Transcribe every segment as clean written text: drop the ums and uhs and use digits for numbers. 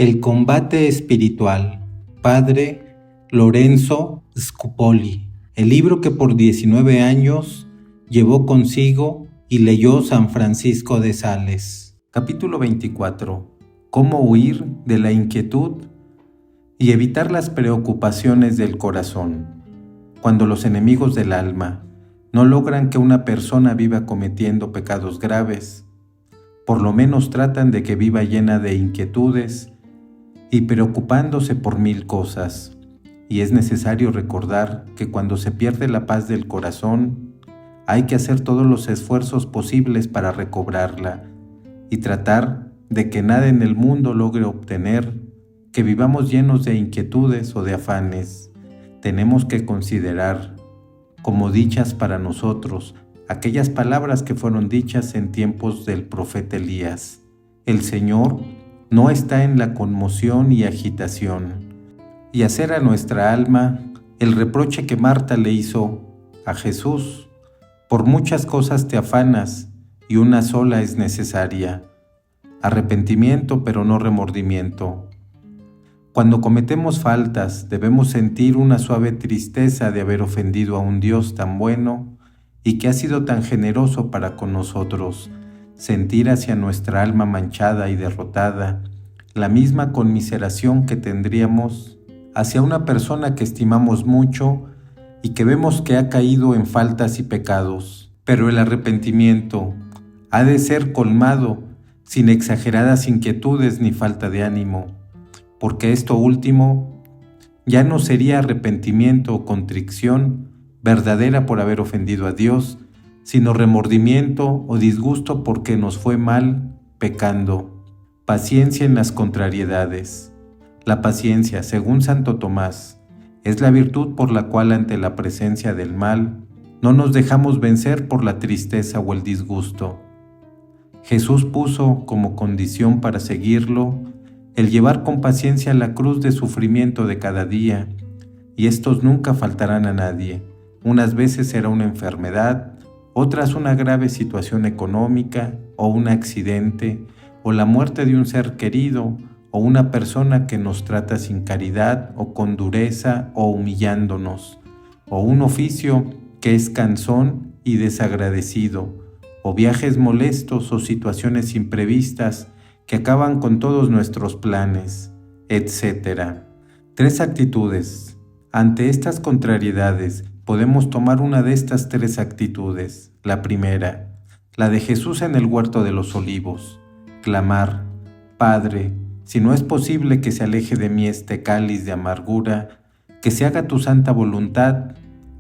El combate espiritual. Padre Lorenzo Scupoli. El libro que por 19 años llevó consigo y leyó San Francisco de Sales. Capítulo 24. Cómo huir de la inquietud y evitar las preocupaciones del corazón. Cuando los enemigos del alma no logran que una persona viva cometiendo pecados graves, por lo menos tratan de que viva llena de inquietudes y preocupándose por mil cosas. Y es necesario recordar que cuando se pierde la paz del corazón, hay que hacer todos los esfuerzos posibles para recobrarla y tratar de que nada en el mundo logre obtener que vivamos llenos de inquietudes o de afanes. Tenemos que considerar como dichas para nosotros aquellas palabras que fueron dichas en tiempos del profeta Elías. El Señor no está en la conmoción y agitación, y hacer a nuestra alma el reproche que Marta le hizo a Jesús: por muchas cosas te afanas y una sola es necesaria, arrepentimiento pero no remordimiento. Cuando cometemos faltas debemos sentir una suave tristeza de haber ofendido a un Dios tan bueno y que ha sido tan generoso para con nosotros, sentir hacia nuestra alma manchada y derrotada la misma conmiseración que tendríamos hacia una persona que estimamos mucho y que vemos que ha caído en faltas y pecados. Pero el arrepentimiento ha de ser colmado sin exageradas inquietudes ni falta de ánimo, porque esto último ya no sería arrepentimiento o contrición verdadera por haber ofendido a Dios, sino remordimiento o disgusto porque nos fue mal pecando. Paciencia en las contrariedades. La paciencia, según Santo Tomás, es la virtud por la cual ante la presencia del mal no nos dejamos vencer por la tristeza o el disgusto. Jesús puso como condición para seguirlo el llevar con paciencia la cruz de sufrimiento de cada día, y estos nunca faltarán a nadie. Unas veces será una enfermedad, otras una grave situación económica o un accidente o la muerte de un ser querido o una persona que nos trata sin caridad o con dureza o humillándonos, o un oficio que es cansón y desagradecido, o viajes molestos o situaciones imprevistas que acaban con todos nuestros planes, etc. 3 actitudes. Ante estas contrariedades, podemos tomar una de estas 3 actitudes. La primera, la de Jesús en el huerto de los olivos. Clamar: Padre, si no es posible que se aleje de mí este cáliz de amargura, que se haga tu santa voluntad.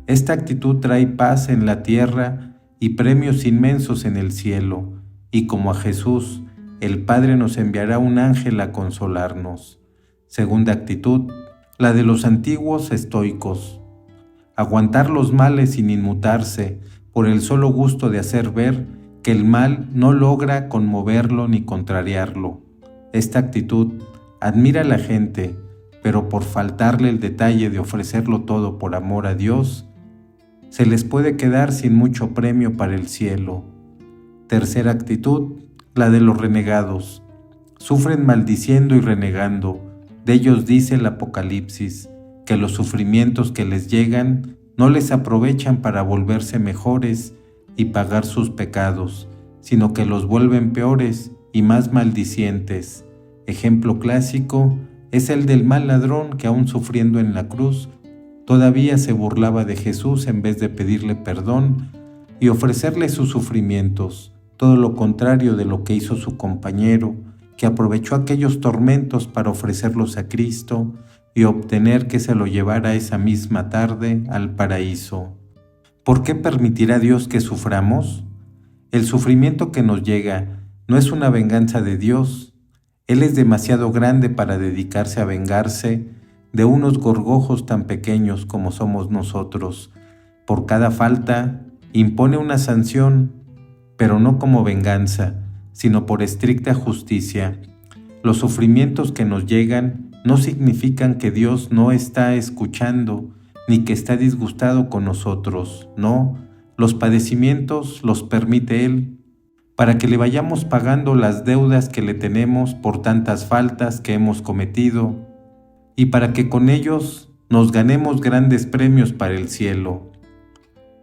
Esta actitud trae paz en la tierra y premios inmensos en el cielo, y como a Jesús, el Padre nos enviará un ángel a consolarnos. Segunda actitud, la de los antiguos estoicos. Aguantar los males sin inmutarse por el solo gusto de hacer ver que el mal no logra conmoverlo ni contrariarlo. Esta actitud admira a la gente, pero por faltarle el detalle de ofrecerlo todo por amor a Dios, se les puede quedar sin mucho premio para el cielo. Tercera actitud, la de los renegados. Sufren maldiciendo y renegando. De ellos dice el Apocalipsis, que los sufrimientos que les llegan no les aprovechan para volverse mejores y pagar sus pecados, sino que los vuelven peores y más maldicientes. Ejemplo clásico es el del mal ladrón que, aún sufriendo en la cruz, todavía se burlaba de Jesús en vez de pedirle perdón y ofrecerle sus sufrimientos, todo lo contrario de lo que hizo su compañero, que aprovechó aquellos tormentos para ofrecerlos a Cristo y obtener que se lo llevara esa misma tarde al paraíso. ¿Por qué permitirá Dios que suframos? El sufrimiento que nos llega no es una venganza de Dios. Él es demasiado grande para dedicarse a vengarse de unos gorgojos tan pequeños como somos nosotros. Por cada falta impone una sanción, pero no como venganza, sino por estricta justicia. Los sufrimientos que nos llegan no significan que Dios no está escuchando, ni que está disgustado con nosotros. No, los padecimientos los permite Él, para que le vayamos pagando las deudas que le tenemos por tantas faltas que hemos cometido, y para que con ellos nos ganemos grandes premios para el cielo.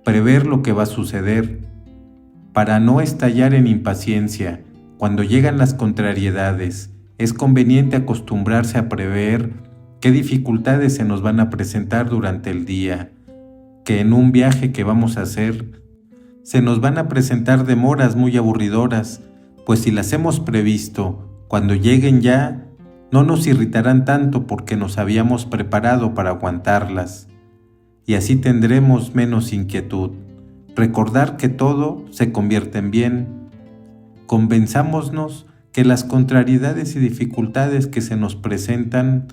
Prever lo que va a suceder, para no estallar en impaciencia cuando llegan las contrariedades. Es conveniente acostumbrarse a prever qué dificultades se nos van a presentar durante el día, que en un viaje que vamos a hacer se nos van a presentar demoras muy aburridoras, pues si las hemos previsto, cuando lleguen ya, no nos irritarán tanto porque nos habíamos preparado para aguantarlas, y así tendremos menos inquietud. Recordar que todo se convierte en bien. Convenzámonos que las contrariedades y dificultades que se nos presentan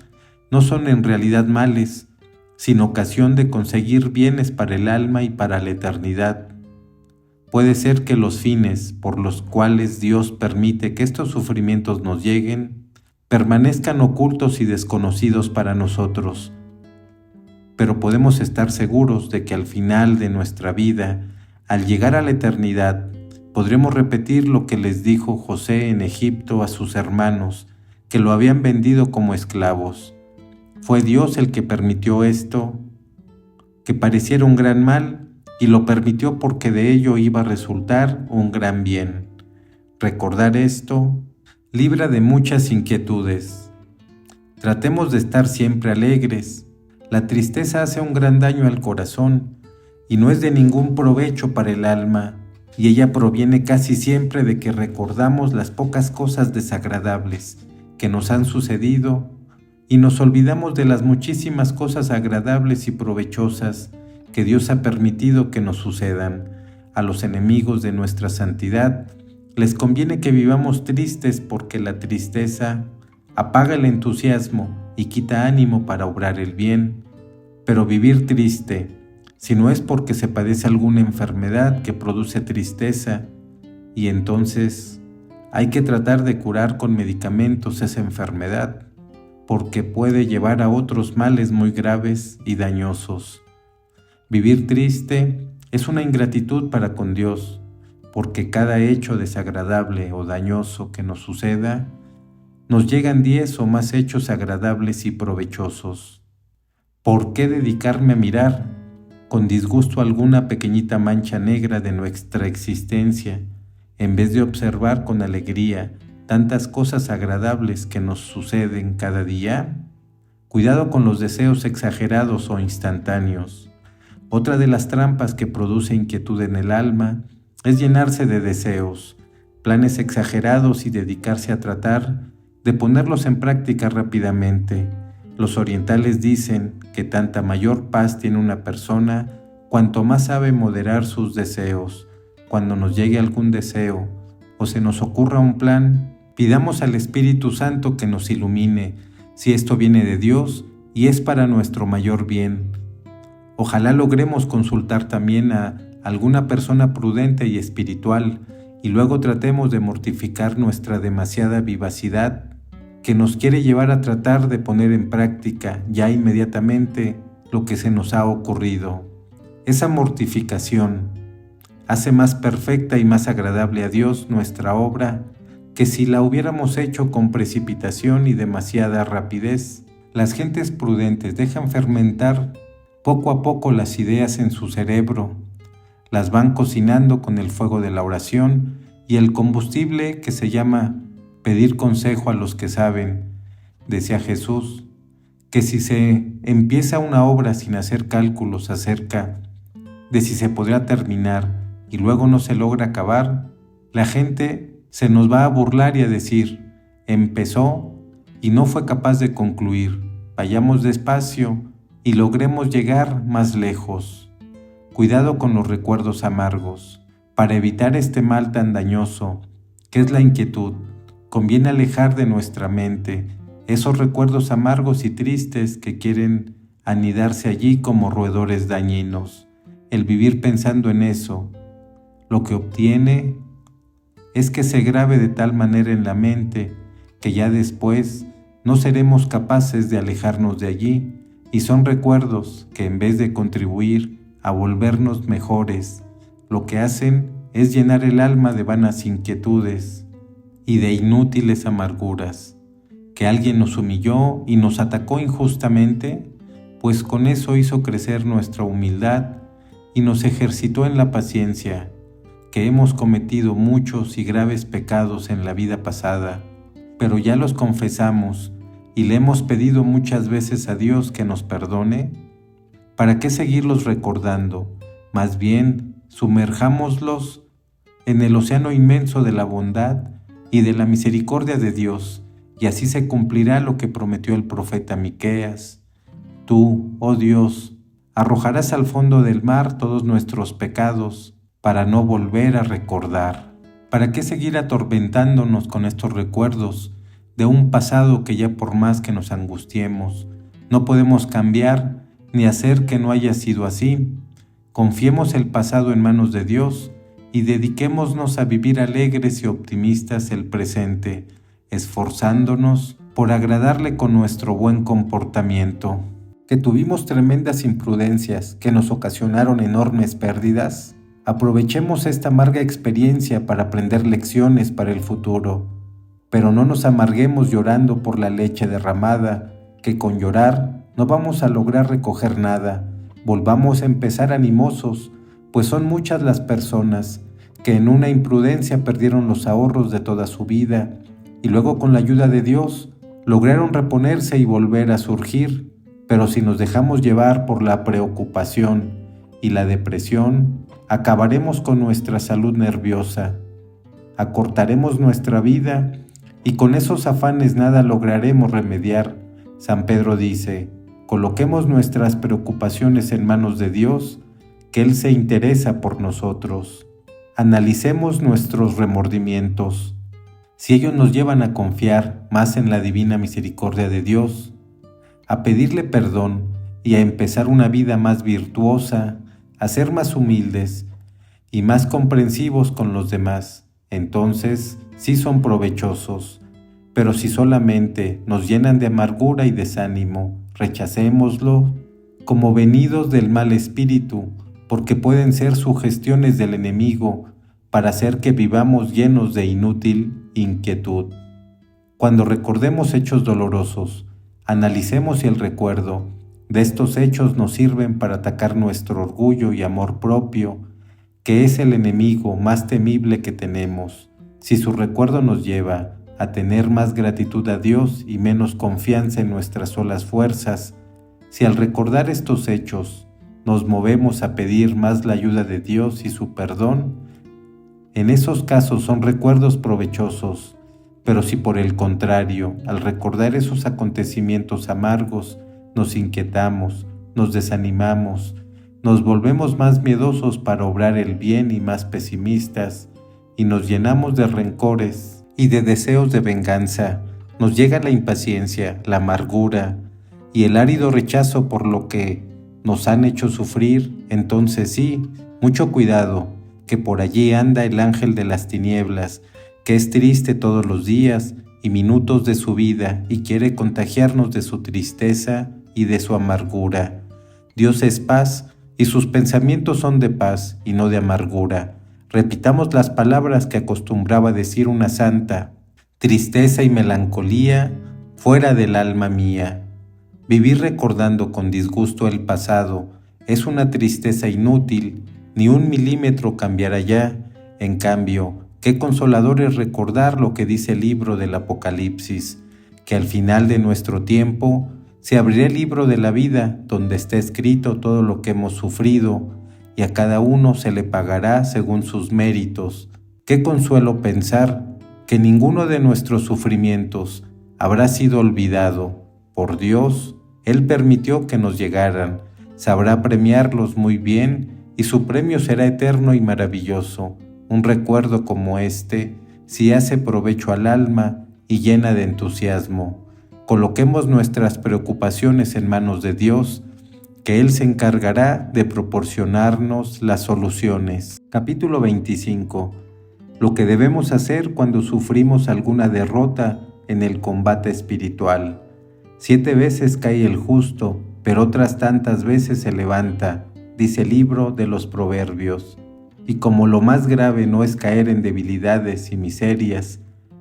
no son en realidad males, sino ocasión de conseguir bienes para el alma y para la eternidad. Puede ser que los fines por los cuales Dios permite que estos sufrimientos nos lleguen permanezcan ocultos y desconocidos para nosotros, pero podemos estar seguros de que al final de nuestra vida, al llegar a la eternidad, podremos repetir lo que les dijo José en Egipto a sus hermanos, que lo habían vendido como esclavos. Fue Dios el que permitió esto, que pareciera un gran mal, y lo permitió porque de ello iba a resultar un gran bien. Recordar esto libra de muchas inquietudes. Tratemos de estar siempre alegres. La tristeza hace un gran daño al corazón y no es de ningún provecho para el alma, y ella proviene casi siempre de que recordamos las pocas cosas desagradables que nos han sucedido y nos olvidamos de las muchísimas cosas agradables y provechosas que Dios ha permitido que nos sucedan. A los enemigos de nuestra santidad les conviene que vivamos tristes porque la tristeza apaga el entusiasmo y quita ánimo para obrar el bien. Pero vivir triste, si no es porque se padece alguna enfermedad que produce tristeza, y entonces hay que tratar de curar con medicamentos esa enfermedad, porque puede llevar a otros males muy graves y dañosos. Vivir triste es una ingratitud para con Dios, porque cada hecho desagradable o dañoso que nos suceda, nos llegan 10 o más hechos agradables y provechosos. ¿Por qué dedicarme a mirar con disgusto alguna pequeñita mancha negra de nuestra existencia, en vez de observar con alegría tantas cosas agradables que nos suceden cada día? Cuidado con los deseos exagerados o instantáneos. Otra de las trampas que produce inquietud en el alma es llenarse de deseos, planes exagerados y dedicarse a tratar de ponerlos en práctica rápidamente. Los orientales dicen que tanta mayor paz tiene una persona cuanto más sabe moderar sus deseos. Cuando nos llegue algún deseo o se nos ocurra un plan, pidamos al Espíritu Santo que nos ilumine, si esto viene de Dios y es para nuestro mayor bien. Ojalá logremos consultar también a alguna persona prudente y espiritual y luego tratemos de mortificar nuestra demasiada vivacidad que nos quiere llevar a tratar de poner en práctica ya inmediatamente lo que se nos ha ocurrido. Esa mortificación hace más perfecta y más agradable a Dios nuestra obra que si la hubiéramos hecho con precipitación y demasiada rapidez. Las gentes prudentes dejan fermentar poco a poco las ideas en su cerebro, las van cocinando con el fuego de la oración y el combustible que se llama pedir consejo a los que saben. Decía Jesús que si se empieza una obra sin hacer cálculos acerca de si se podrá terminar y luego no se logra acabar, la gente se nos va a burlar y a decir, empezó y no fue capaz de concluir. Vayamos despacio y logremos llegar más lejos. Cuidado con los recuerdos amargos. Para evitar este mal tan dañoso, que es la inquietud, conviene alejar de nuestra mente esos recuerdos amargos y tristes que quieren anidarse allí como roedores dañinos. El vivir pensando en eso, lo que obtiene es que se grabe de tal manera en la mente que ya después no seremos capaces de alejarnos de allí, y son recuerdos que en vez de contribuir a volvernos mejores, lo que hacen es llenar el alma de vanas inquietudes y de inútiles amarguras. Que alguien nos humilló y nos atacó injustamente, pues con eso hizo crecer nuestra humildad y nos ejercitó en la paciencia. Que hemos cometido muchos y graves pecados en la vida pasada, pero ya los confesamos y le hemos pedido muchas veces a Dios que nos perdone. ¿Para qué seguirlos recordando? Más bien, sumerjámoslos en el océano inmenso de la bondad y de la misericordia de Dios, y así se cumplirá lo que prometió el profeta Miqueas. Tú, oh Dios, arrojarás al fondo del mar todos nuestros pecados, para no volver a recordar. ¿Para qué seguir atormentándonos con estos recuerdos de un pasado que ya por más que nos angustiemos, no podemos cambiar ni hacer que no haya sido así? Confiemos el pasado en manos de Dios y dediquémonos a vivir alegres y optimistas el presente, esforzándonos por agradarle con nuestro buen comportamiento. ¿Que tuvimos tremendas imprudencias que nos ocasionaron enormes pérdidas? Aprovechemos esta amarga experiencia para aprender lecciones para el futuro, pero no nos amarguemos llorando por la leche derramada, que con llorar no vamos a lograr recoger nada. Volvamos a empezar animosos, pues son muchas las personas que en una imprudencia perdieron los ahorros de toda su vida y luego con la ayuda de Dios lograron reponerse y volver a surgir. Pero si nos dejamos llevar por la preocupación y la depresión, acabaremos con nuestra salud nerviosa, acortaremos nuestra vida y con esos afanes nada lograremos remediar. San Pedro dice: coloquemos nuestras preocupaciones en manos de Dios, que Él se interesa por nosotros. Analicemos nuestros remordimientos. Si ellos nos llevan a confiar más en la divina misericordia de Dios, a pedirle perdón y a empezar una vida más virtuosa, a ser más humildes y más comprensivos con los demás, entonces sí son provechosos. Pero si solamente nos llenan de amargura y desánimo, rechacémoslo como venidos del mal espíritu, porque pueden ser sugestiones del enemigo para hacer que vivamos llenos de inútil inquietud. Cuando recordemos hechos dolorosos, analicemos si el recuerdo de estos hechos nos sirven para atacar nuestro orgullo y amor propio, que es el enemigo más temible que tenemos. Si su recuerdo nos lleva a tener más gratitud a Dios y menos confianza en nuestras solas fuerzas, si al recordar estos hechos nos movemos a pedir más la ayuda de Dios y su perdón, en esos casos son recuerdos provechosos. Pero si por el contrario, al recordar esos acontecimientos amargos, nos inquietamos, nos desanimamos, nos volvemos más miedosos para obrar el bien y más pesimistas, y nos llenamos de rencores y de deseos de venganza, nos llega la impaciencia, la amargura y el árido rechazo por lo que nos han hecho sufrir, entonces sí, mucho cuidado, que por allí anda el ángel de las tinieblas, que es triste todos los días y minutos de su vida y quiere contagiarnos de su tristeza y de su amargura. Dios es paz y sus pensamientos son de paz y no de amargura. Repitamos las palabras que acostumbraba decir una santa: tristeza y melancolía fuera del alma mía. Vivir recordando con disgusto el pasado es una tristeza inútil, ni un milímetro cambiará ya. En cambio, qué consolador es recordar lo que dice el libro del Apocalipsis, que al final de nuestro tiempo se abrirá el libro de la vida, donde está escrito todo lo que hemos sufrido, y a cada uno se le pagará según sus méritos. Qué consuelo pensar que ninguno de nuestros sufrimientos habrá sido olvidado. Por Dios, Él permitió que nos llegaran, sabrá premiarlos muy bien, y su premio será eterno y maravilloso. Un recuerdo como este, si hace provecho al alma y llena de entusiasmo. Coloquemos nuestras preocupaciones en manos de Dios, que Él se encargará de proporcionarnos las soluciones. Capítulo 25. Lo que debemos hacer cuando sufrimos alguna derrota en el combate espiritual. 7 veces cae el justo, pero otras tantas veces se levanta, dice el libro de los Proverbios. Y como lo más grave no es caer en debilidades y miserias,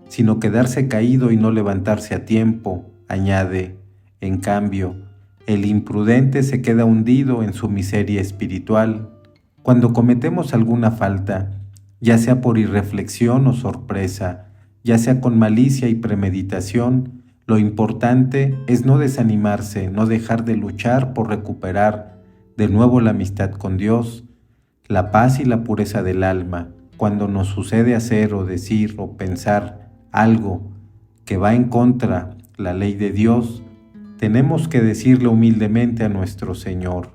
sino quedarse caído y no levantarse a tiempo, añade, en cambio, el imprudente se queda hundido en su miseria espiritual. Cuando cometemos alguna falta, ya sea por irreflexión o sorpresa, ya sea con malicia y premeditación, lo importante es no desanimarse, no dejar de luchar por recuperar de nuevo la amistad con Dios, la paz y la pureza del alma. Cuando nos sucede hacer o decir o pensar algo que va en contra la ley de Dios, tenemos que decirle humildemente a nuestro Señor: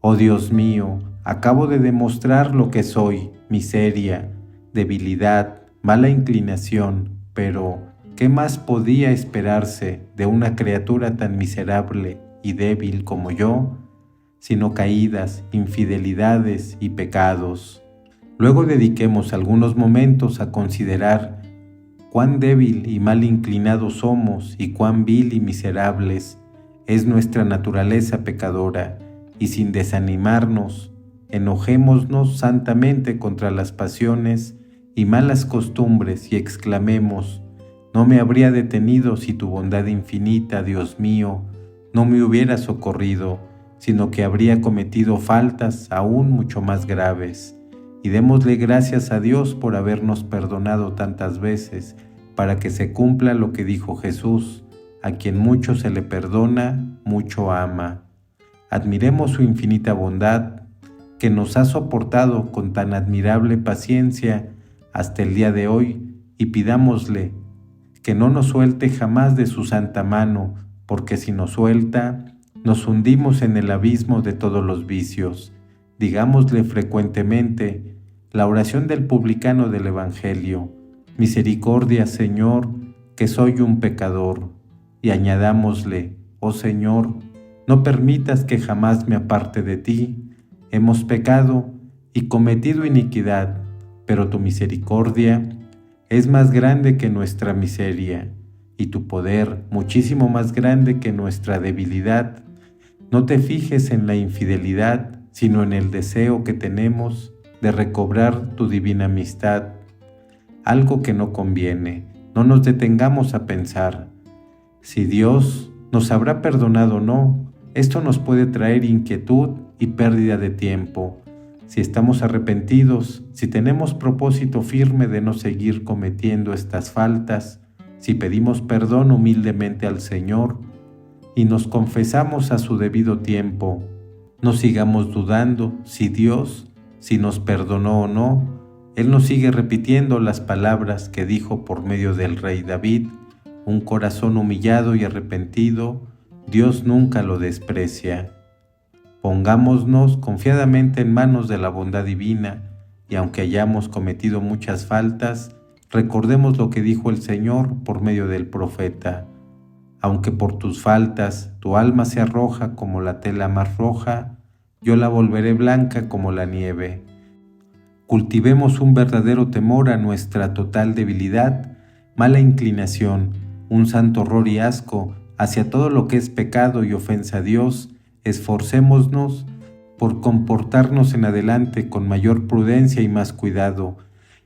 oh Dios mío, acabo de demostrar lo que soy, miseria, debilidad, mala inclinación, pero ¿qué más podía esperarse de una criatura tan miserable y débil como yo, sino caídas, infidelidades y pecados? Luego dediquemos algunos momentos a considerar cuán débil y mal inclinados somos y cuán vil y miserables es nuestra naturaleza pecadora, y sin desanimarnos, enojémonos santamente contra las pasiones y malas costumbres y exclamemos: no me habría detenido si tu bondad infinita, Dios mío, no me hubiera socorrido, sino que habría cometido faltas aún mucho más graves. Y démosle gracias a Dios por habernos perdonado tantas veces, para que se cumpla lo que dijo Jesús: a quien mucho se le perdona, mucho ama. Admiremos su infinita bondad, que nos ha soportado con tan admirable paciencia hasta el día de hoy, y pidámosle que no nos suelte jamás de su santa mano, porque si nos suelta, nos hundimos en el abismo de todos los vicios. Digámosle frecuentemente la oración del publicano del Evangelio: misericordia, Señor, que soy un pecador. Y añadámosle: oh Señor, no permitas que jamás me aparte de ti. Hemos pecado y cometido iniquidad, pero tu misericordia es más grande que nuestra miseria, y tu poder muchísimo más grande que nuestra debilidad. No te fijes en la infidelidad, sino en el deseo que tenemos de recobrar tu divina amistad, algo que no conviene. No nos detengamos a pensar si Dios nos habrá perdonado o no. Esto nos puede traer inquietud y pérdida de tiempo. Si estamos arrepentidos, si tenemos propósito firme de no seguir cometiendo estas faltas, si pedimos perdón humildemente al Señor y nos confesamos a su debido tiempo, no sigamos dudando si nos perdonó o no. Él nos sigue repitiendo las palabras que dijo por medio del rey David: un corazón humillado y arrepentido, Dios nunca lo desprecia. Pongámonos confiadamente en manos de la bondad divina, y aunque hayamos cometido muchas faltas, recordemos lo que dijo el Señor por medio del profeta: aunque por tus faltas tu alma sea roja como la tela más roja, yo la volveré blanca como la nieve. Cultivemos un verdadero temor a nuestra total debilidad, mala inclinación, un santo horror y asco hacia todo lo que es pecado y ofensa a Dios. Esforcémonos por comportarnos en adelante con mayor prudencia y más cuidado,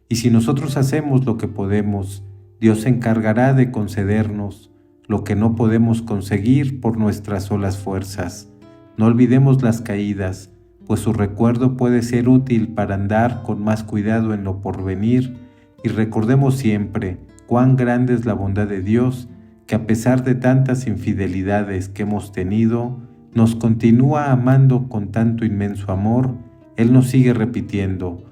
y si nosotros hacemos lo que podemos, Dios se encargará de concedernos lo que no podemos conseguir por nuestras solas fuerzas. No olvidemos las caídas, pues su recuerdo puede ser útil para andar con más cuidado en lo porvenir, y recordemos siempre cuán grande es la bondad de Dios, que a pesar de tantas infidelidades que hemos tenido, nos continúa amando con tanto inmenso amor. Él nos sigue repitiendo: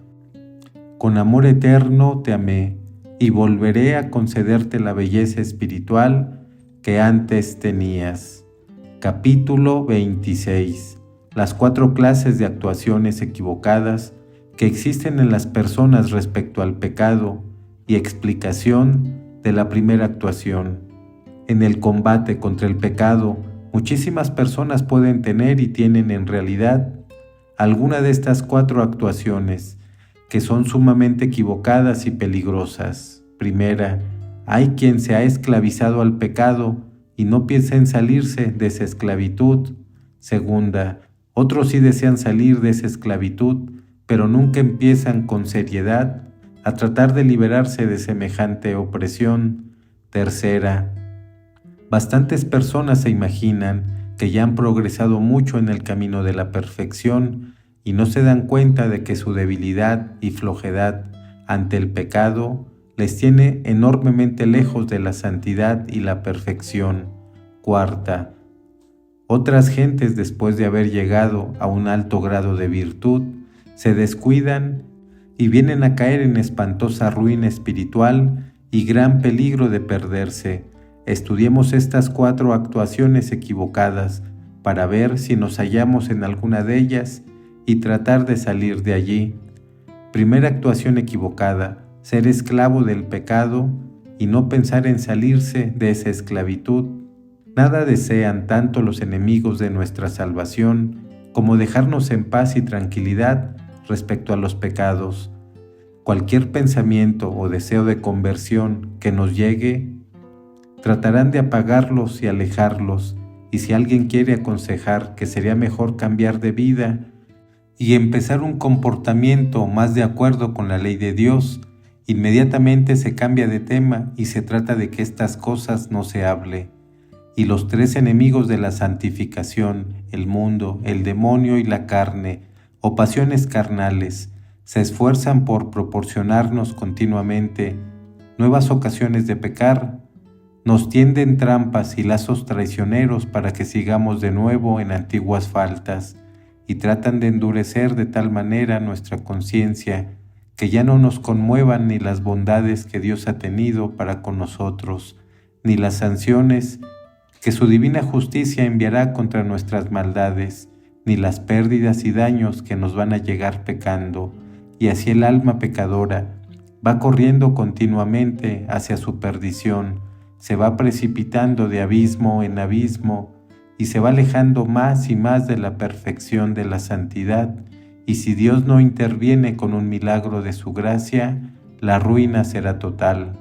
con amor eterno te amé, y volveré a concederte la belleza espiritual que antes tenías. Capítulo 26. Las 4 clases de actuaciones equivocadas que existen en las personas respecto al pecado, y explicación de la primera actuación. En el combate contra el pecado, muchísimas personas pueden tener y tienen en realidad alguna de estas 4 actuaciones, que son sumamente equivocadas y peligrosas. Primera, hay quien se ha esclavizado al pecado y no piensa en salirse de esa esclavitud. Segunda, otros sí desean salir de esa esclavitud, pero nunca empiezan con seriedad a tratar de liberarse de semejante opresión. Tercera, bastantes personas se imaginan que ya han progresado mucho en el camino de la perfección y no se dan cuenta de que su debilidad y flojedad ante el pecado les tiene enormemente lejos de la santidad y la perfección. Cuarta, otras gentes, después de haber llegado a un alto grado de virtud, se descuidan y vienen a caer en espantosa ruina espiritual y gran peligro de perderse. Estudiemos estas 4 actuaciones equivocadas para ver si nos hallamos en alguna de ellas y tratar de salir de allí. Primera actuación equivocada: ser esclavo del pecado y no pensar en salirse de esa esclavitud. Nada desean tanto los enemigos de nuestra salvación como dejarnos en paz y tranquilidad respecto a los pecados. Cualquier pensamiento o deseo de conversión que nos llegue, tratarán de apagarlos y alejarlos, y si alguien quiere aconsejar que sería mejor cambiar de vida y empezar un comportamiento más de acuerdo con la ley de Dios, inmediatamente se cambia de tema y se trata de que estas cosas no se hable. Y los 3 enemigos de la santificación, el mundo, el demonio y la carne, o pasiones carnales, se esfuerzan por proporcionarnos continuamente nuevas ocasiones de pecar. Nos tienden trampas y lazos traicioneros para que sigamos de nuevo en antiguas faltas, y tratan de endurecer de tal manera nuestra conciencia que ya no nos conmuevan ni las bondades que Dios ha tenido para con nosotros, ni las sanciones que su divina justicia enviará contra nuestras maldades, ni las pérdidas y daños que nos van a llegar pecando, y así el alma pecadora va corriendo continuamente hacia su perdición, se va precipitando de abismo en abismo y se va alejando más y más de la perfección de la santidad, y si Dios no interviene con un milagro de su gracia, la ruina será total.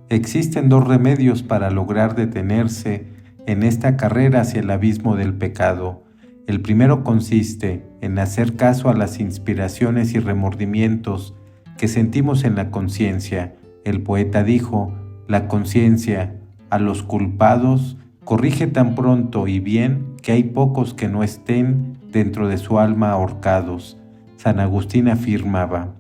Existen 2 remedios para lograr detenerse en esta carrera hacia el abismo del pecado. El primero consiste en hacer caso a las inspiraciones y remordimientos que sentimos en la conciencia. El poeta dijo: la conciencia a los culpados corrige tan pronto y bien que hay pocos que no estén dentro de su alma ahorcados. San Agustín afirmaba: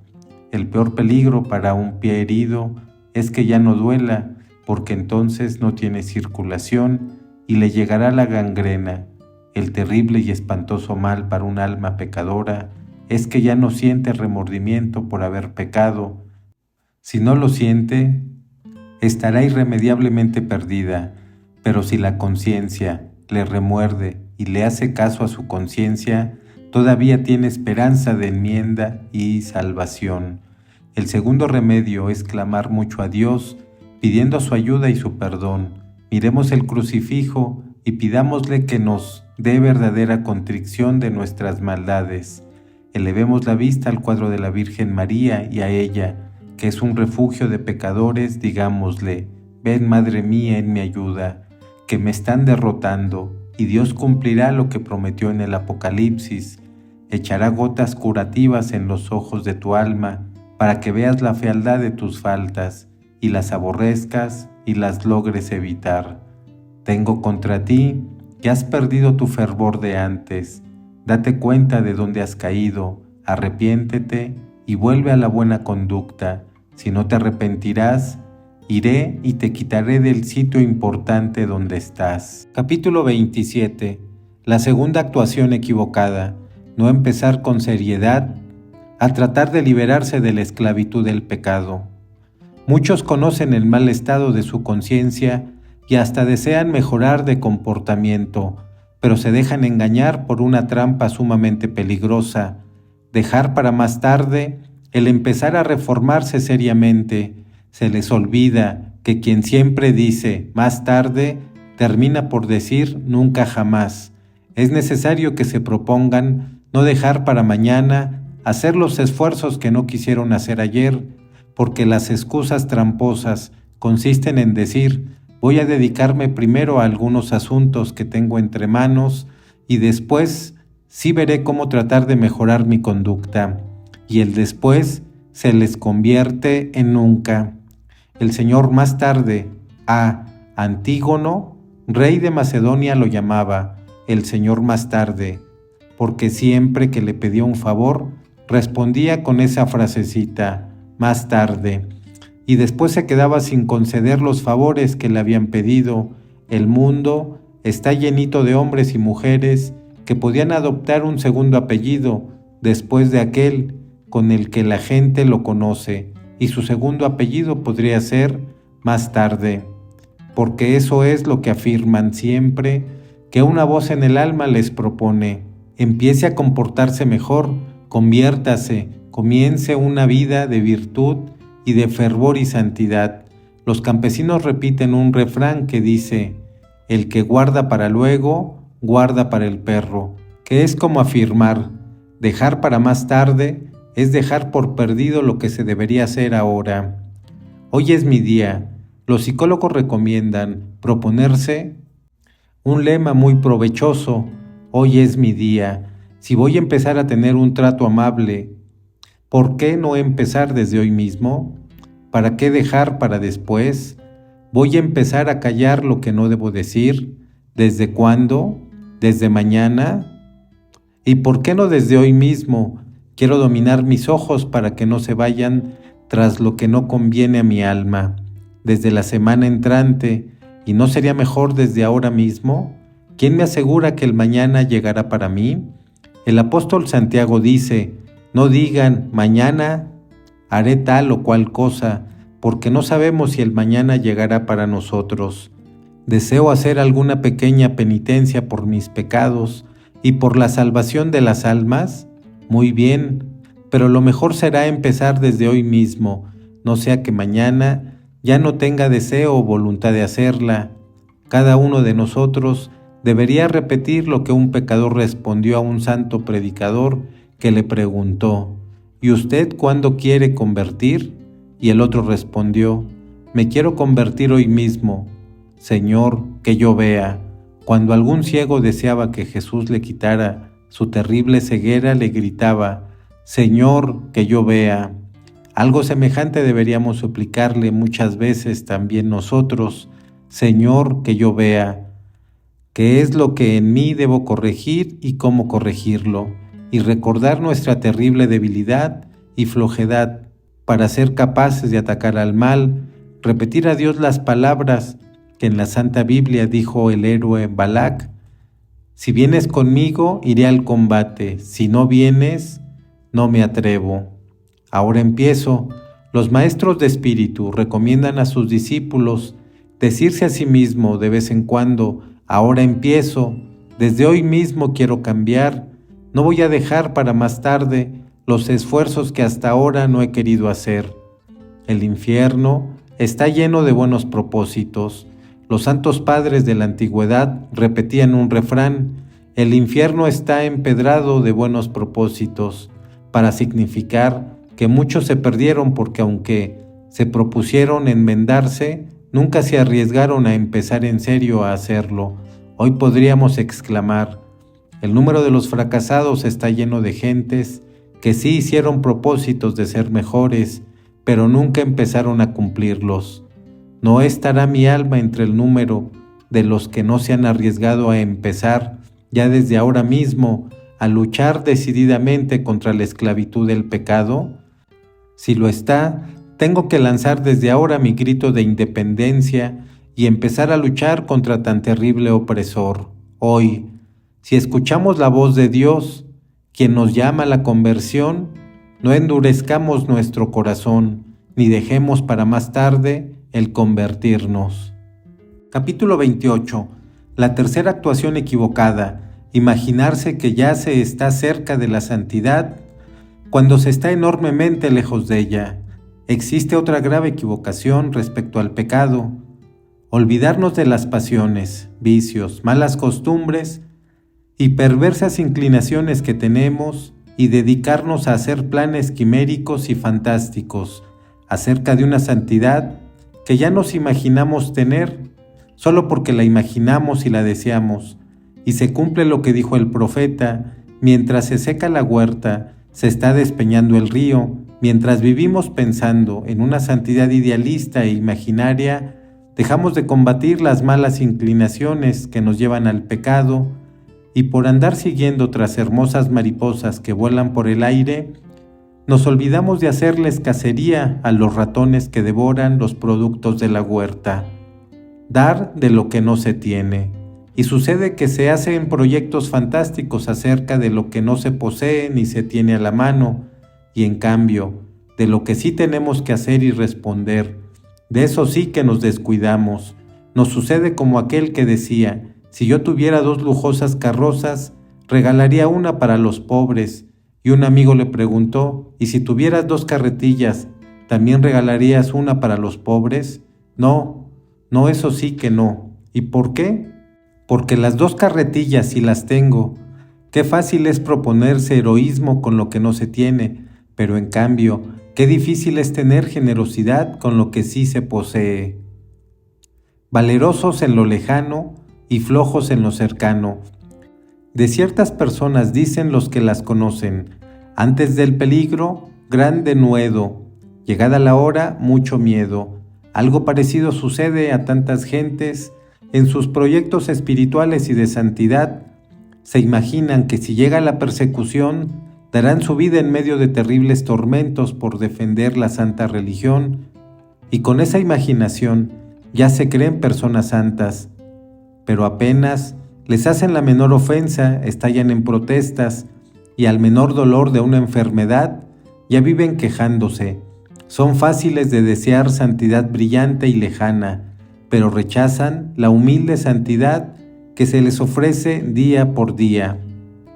el peor peligro para un pie herido es que ya no duela, porque entonces no tiene circulación y le llegará la gangrena. El terrible y espantoso mal para un alma pecadora es que ya no siente remordimiento por haber pecado. Si no lo siente, estará irremediablemente perdida, pero si la conciencia le remuerde y le hace caso a su conciencia, todavía tiene esperanza de enmienda y salvación. El segundo remedio es clamar mucho a Dios, pidiendo su ayuda y su perdón. Miremos el crucifijo y pidámosle que nos dé verdadera contrición de nuestras maldades. Elevemos la vista al cuadro de la Virgen María y a ella, que es un refugio de pecadores, digámosle: ven, Madre mía, en mi ayuda, que me están derrotando, y Dios cumplirá lo que prometió en el Apocalipsis. Echará gotas curativas en los ojos de tu alma, para que veas la fealdad de tus faltas, y las aborrezcas y las logres evitar. Tengo contra ti que has perdido tu fervor de antes. Date cuenta de dónde has caído, arrepiéntete y vuelve a la buena conducta. Si no te arrepentirás, iré y te quitaré del sitio importante donde estás. Capítulo 27. La segunda actuación equivocada: no empezar con seriedad a tratar de liberarse de la esclavitud del pecado. Muchos conocen el mal estado de su conciencia y hasta desean mejorar de comportamiento, pero se dejan engañar por una trampa sumamente peligrosa: dejar para más tarde el empezar a reformarse seriamente. Se les olvida que quien siempre dice más tarde termina por decir nunca jamás. Es necesario que se propongan no dejar para mañana hacer los esfuerzos que no quisieron hacer ayer, porque las excusas tramposas consisten en decir: voy a dedicarme primero a algunos asuntos que tengo entre manos y después sí veré cómo tratar de mejorar mi conducta. y el después se les convierte en nunca. El Señor más tarde a Antígono, rey de Macedonia, lo llamaba el Señor más tarde, porque siempre que le pedía un favor, respondía con esa frasecita, más tarde, y después se quedaba sin conceder los favores que le habían pedido. El mundo está llenito de hombres y mujeres que podían adoptar un segundo apellido después de aquel con el que la gente lo conoce, y su segundo apellido podría ser más tarde, porque eso es lo que afirman siempre que una voz en el alma les propone. Empiece a comportarse mejor, conviértase, comience una vida de virtud y de fervor y santidad. Los campesinos repiten un refrán que dice: el que guarda para luego, guarda para el perro, que es como afirmar: dejar para más tarde es dejar por perdido lo que se debería hacer ahora. Hoy es mi día. Los psicólogos recomiendan proponerse un lema muy provechoso: hoy es mi día. Si voy a empezar a tener un trato amable, ¿por qué no empezar desde hoy mismo? ¿Para qué dejar para después? ¿Voy a empezar a callar lo que no debo decir? ¿Desde cuándo? ¿Desde mañana? ¿Y por qué no desde hoy mismo? Quiero dominar mis ojos para que no se vayan tras lo que no conviene a mi alma. Desde la semana entrante, ¿y no sería mejor desde ahora mismo? ¿Quién me asegura que el mañana llegará para mí? El apóstol Santiago dice: no digan mañana haré tal o cual cosa, porque no sabemos si el mañana llegará para nosotros. Deseo hacer alguna pequeña penitencia por mis pecados y por la salvación de las almas. Muy bien, pero lo mejor será empezar desde hoy mismo, no sea que mañana ya no tenga deseo o voluntad de hacerla. Cada uno de nosotros debería repetir lo que un pecador respondió a un santo predicador que le preguntó: ¿y usted cuándo quiere convertir? Y el otro respondió: me quiero convertir hoy mismo. Señor, que yo vea. Cuando algún ciego deseaba que Jesús le quitara su terrible ceguera, le gritaba: Señor, que yo vea. Algo semejante deberíamos suplicarle muchas veces también nosotros: Señor, que yo vea. ¿Qué es lo que en mí debo corregir y cómo corregirlo? Y recordar nuestra terrible debilidad y flojedad para ser capaces de atacar al mal, repetir a Dios las palabras que en la Santa Biblia dijo el héroe Balac: si vienes conmigo, iré al combate; si no vienes, no me atrevo. Ahora empiezo. Los maestros de espíritu recomiendan a sus discípulos decirse a sí mismo de vez en cuando: ahora empiezo, desde hoy mismo quiero cambiar, no voy a dejar para más tarde los esfuerzos que hasta ahora no he querido hacer. El infierno está lleno de buenos propósitos. Los santos padres de la antigüedad repetían un refrán: el infierno está empedrado de buenos propósitos, para significar que muchos se perdieron porque aunque se propusieron enmendarse, nunca se arriesgaron a empezar en serio a hacerlo. Hoy podríamos exclamar: el número de los fracasados está lleno de gentes que sí hicieron propósitos de ser mejores, pero nunca empezaron a cumplirlos. ¿No estará mi alma entre el número de los que no se han arriesgado a empezar ya desde ahora mismo a luchar decididamente contra la esclavitud del pecado? Si lo está, tengo que lanzar desde ahora mi grito de independencia y empezar a luchar contra tan terrible opresor. Hoy, si escuchamos la voz de Dios, quien nos llama a la conversión, no endurezcamos nuestro corazón, ni dejemos para más tarde el convertirnos. Capítulo 28. La tercera actuación equivocada: imaginarse que ya se está cerca de la santidad cuando se está enormemente lejos de ella. Existe otra grave equivocación respecto al pecado: olvidarnos de las pasiones, vicios, malas costumbres y perversas inclinaciones que tenemos y dedicarnos a hacer planes quiméricos y fantásticos acerca de una santidad que ya nos imaginamos tener, solo porque la imaginamos y la deseamos, y se cumple lo que dijo el profeta: mientras se seca la huerta se está despeñando el río. Mientras vivimos pensando en una santidad idealista e imaginaria, dejamos de combatir las malas inclinaciones que nos llevan al pecado, y por andar siguiendo tras hermosas mariposas que vuelan por el aire, nos olvidamos de hacerles cacería a los ratones que devoran los productos de la huerta. Dar de lo que no se tiene. Y sucede que se hacen proyectos fantásticos acerca de lo que no se posee ni se tiene a la mano, y en cambio, de lo que sí tenemos que hacer y responder, de eso sí que nos descuidamos. Nos sucede como aquel que decía: si yo tuviera 2 lujosas carrozas, regalaría una para los pobres. Y un amigo le preguntó: ¿y si tuvieras 2 carretillas, también regalarías una para los pobres? No, eso sí que no. ¿Y por qué? Porque las 2 carretillas sí las tengo. Qué fácil es proponerse heroísmo con lo que no se tiene, pero en cambio, qué difícil es tener generosidad con lo que sí se posee. Valerosos en lo lejano y flojos en lo cercano. De ciertas personas dicen los que las conocen: antes del peligro, gran denuedo; llegada la hora, mucho miedo. Algo parecido sucede a tantas gentes en sus proyectos espirituales y de santidad. Se imaginan que si llega la persecución, darán su vida en medio de terribles tormentos por defender la santa religión, y con esa imaginación ya se creen personas santas. Pero apenas les hacen la menor ofensa, estallan en protestas, y al menor dolor de una enfermedad, ya viven quejándose. Son fáciles de desear santidad brillante y lejana, pero rechazan la humilde santidad que se les ofrece día por día.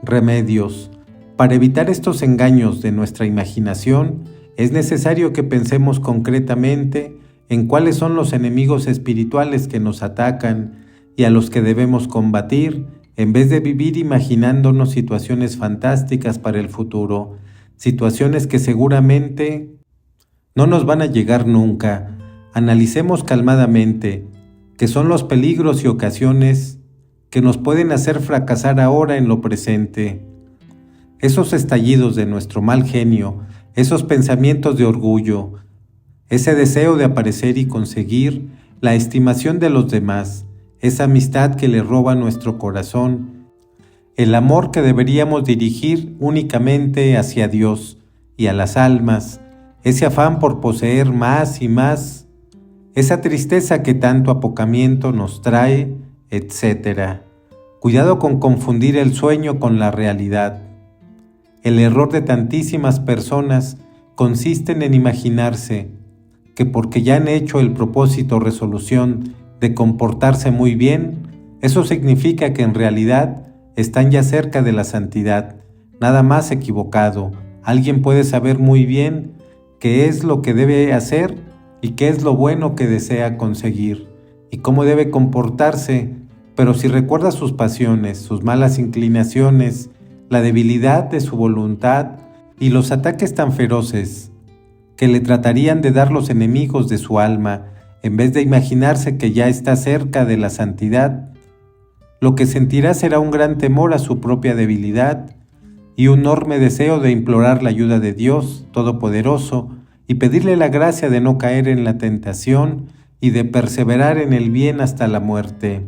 Remedios. Para evitar estos engaños de nuestra imaginación, es necesario que pensemos concretamente en cuáles son los enemigos espirituales que nos atacan y a los que debemos combatir, en vez de vivir imaginándonos situaciones fantásticas para el futuro, situaciones que seguramente no nos van a llegar nunca. Analicemos calmadamente qué son los peligros y ocasiones que nos pueden hacer fracasar ahora en lo presente. Esos estallidos de nuestro mal genio, esos pensamientos de orgullo, ese deseo de aparecer y conseguir la estimación de los demás, esa amistad que le roba nuestro corazón, el amor que deberíamos dirigir únicamente hacia Dios y a las almas, ese afán por poseer más y más, esa tristeza que tanto apocamiento nos trae, etc. Cuidado con confundir el sueño con la realidad. El error de tantísimas personas consiste en imaginarse que porque ya han hecho el propósito o resolución de comportarse muy bien, eso significa que en realidad están ya cerca de la santidad. Nada más equivocado. Alguien puede saber muy bien qué es lo que debe hacer y qué es lo bueno que desea conseguir y cómo debe comportarse, pero si recuerda sus pasiones, sus malas inclinaciones, la debilidad de su voluntad y los ataques tan feroces que le tratarían de dar los enemigos de su alma, en vez de imaginarse que ya está cerca de la santidad, lo que sentirá será un gran temor a su propia debilidad y un enorme deseo de implorar la ayuda de Dios Todopoderoso y pedirle la gracia de no caer en la tentación y de perseverar en el bien hasta la muerte.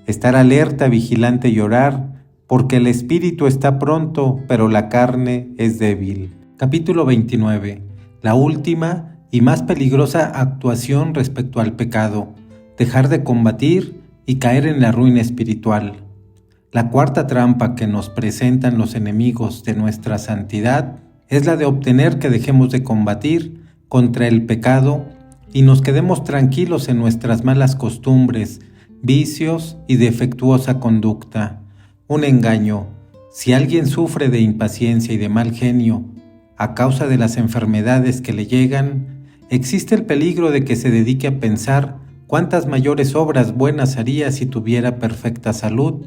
Estar alerta, vigilante y orar, porque el espíritu está pronto, pero la carne es débil. Capítulo 29. La última y más peligrosa actuación respecto al pecado: dejar de combatir y caer en la ruina espiritual. La cuarta trampa que nos presentan los enemigos de nuestra santidad es la de obtener que dejemos de combatir contra el pecado y nos quedemos tranquilos en nuestras malas costumbres, vicios y defectuosa conducta. Un engaño. Si alguien sufre de impaciencia y de mal genio a causa de las enfermedades que le llegan, existe el peligro de que se dedique a pensar cuántas mayores obras buenas haría si tuviera perfecta salud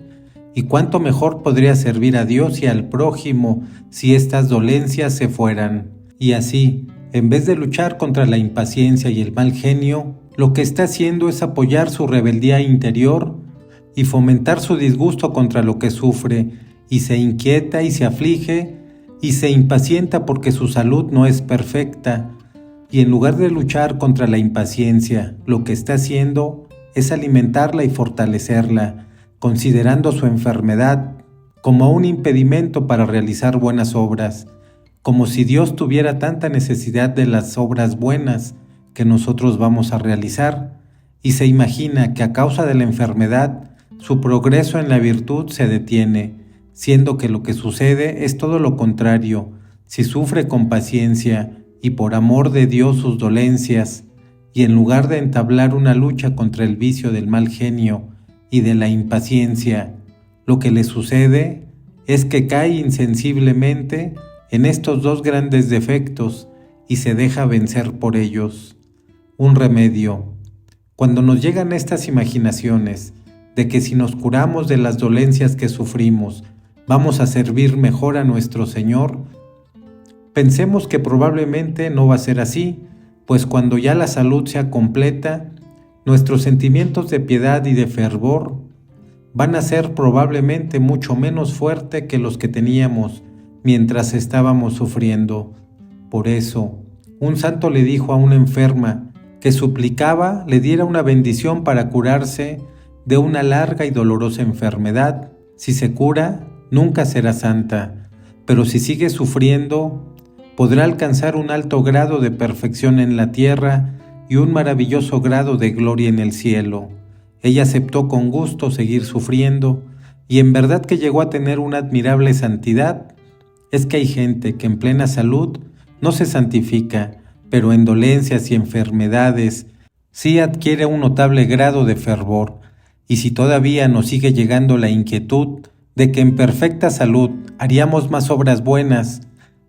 y cuánto mejor podría servir a Dios y al prójimo si estas dolencias se fueran. Y así, en vez de luchar contra la impaciencia y el mal genio, lo que está haciendo es apoyar su rebeldía interior y fomentar su disgusto contra lo que sufre, y se inquieta y se aflige, y se impacienta porque su salud no es perfecta, y en lugar de luchar contra la impaciencia, lo que está haciendo es alimentarla y fortalecerla, considerando su enfermedad como un impedimento para realizar buenas obras, como si Dios tuviera tanta necesidad de las obras buenas que nosotros vamos a realizar, y se imagina que a causa de la enfermedad, su progreso en la virtud se detiene, siendo que lo que sucede es todo lo contrario. Si sufre con paciencia y por amor de Dios sus dolencias, y en lugar de entablar una lucha contra el vicio del mal genio y de la impaciencia, lo que le sucede es que cae insensiblemente en estos dos grandes defectos y se deja vencer por ellos. Un remedio. Cuando nos llegan estas imaginaciones de que si nos curamos de las dolencias que sufrimos, vamos a servir mejor a nuestro Señor, pensemos que probablemente no va a ser así, pues cuando ya la salud sea completa, nuestros sentimientos de piedad y de fervor van a ser probablemente mucho menos fuertes que los que teníamos mientras estábamos sufriendo. Por eso, un santo le dijo a una enferma que suplicaba le diera una bendición para curarse de una larga y dolorosa enfermedad. Si se cura, nunca será santa, pero si sigue sufriendo, podrá alcanzar un alto grado de perfección en la tierra y un maravilloso grado de gloria en el cielo. Ella aceptó con gusto seguir sufriendo, y en verdad que llegó a tener una admirable santidad. Es que hay gente que en plena salud no se santifica, pero en dolencias y enfermedades sí adquiere un notable grado de fervor, y si todavía nos sigue llegando la inquietud de que en perfecta salud haríamos más obras buenas,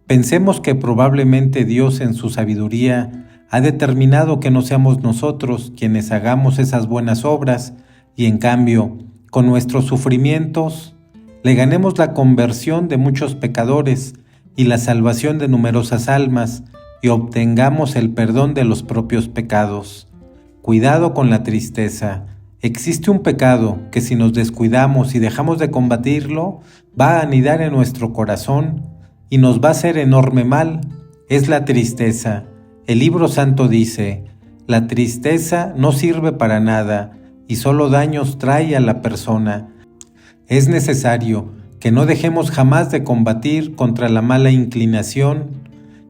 pensemos que probablemente Dios en su sabiduría ha determinado que no seamos nosotros quienes hagamos esas buenas obras, y en cambio, con nuestros sufrimientos, le ganemos la conversión de muchos pecadores y la salvación de numerosas almas, y obtengamos el perdón de los propios pecados. Cuidado con la tristeza. Existe un pecado que si nos descuidamos y dejamos de combatirlo, va a anidar en nuestro corazón y nos va a hacer enorme mal. Es la tristeza. El libro santo dice: la tristeza no sirve para nada y solo daños trae a la persona. Es necesario que no dejemos jamás de combatir contra la mala inclinación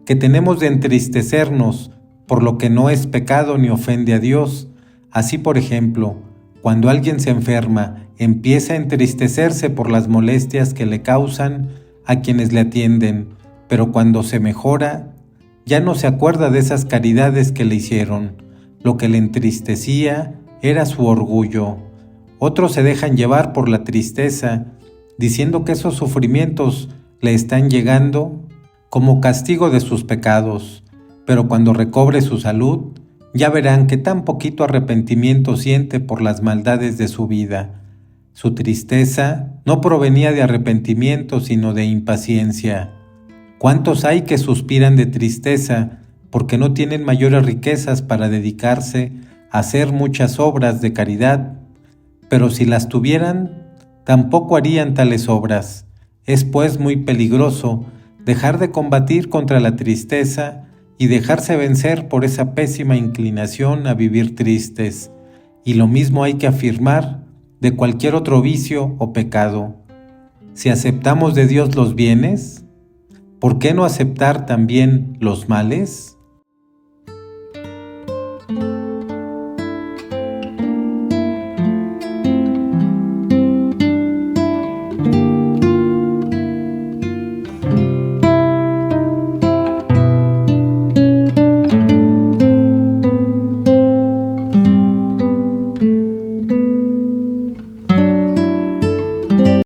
que tenemos de entristecernos por lo que no es pecado ni ofende a Dios. Así, por ejemplo, cuando alguien se enferma, empieza a entristecerse por las molestias que le causan a quienes le atienden, pero cuando se mejora, ya no se acuerda de esas caridades que le hicieron. Lo que le entristecía era su orgullo. Otros se dejan llevar por la tristeza, diciendo que esos sufrimientos le están llegando como castigo de sus pecados, pero cuando recobre su salud, ya verán que tan poquito arrepentimiento siente por las maldades de su vida. Su tristeza no provenía de arrepentimiento, sino de impaciencia. ¿Cuántos hay que suspiran de tristeza porque no tienen mayores riquezas para dedicarse a hacer muchas obras de caridad? Pero si las tuvieran, tampoco harían tales obras. Es pues muy peligroso dejar de combatir contra la tristeza y dejarse vencer por esa pésima inclinación a vivir tristes. Y lo mismo hay que afirmar de cualquier otro vicio o pecado. Si aceptamos de Dios los bienes, ¿por qué no aceptar también los males?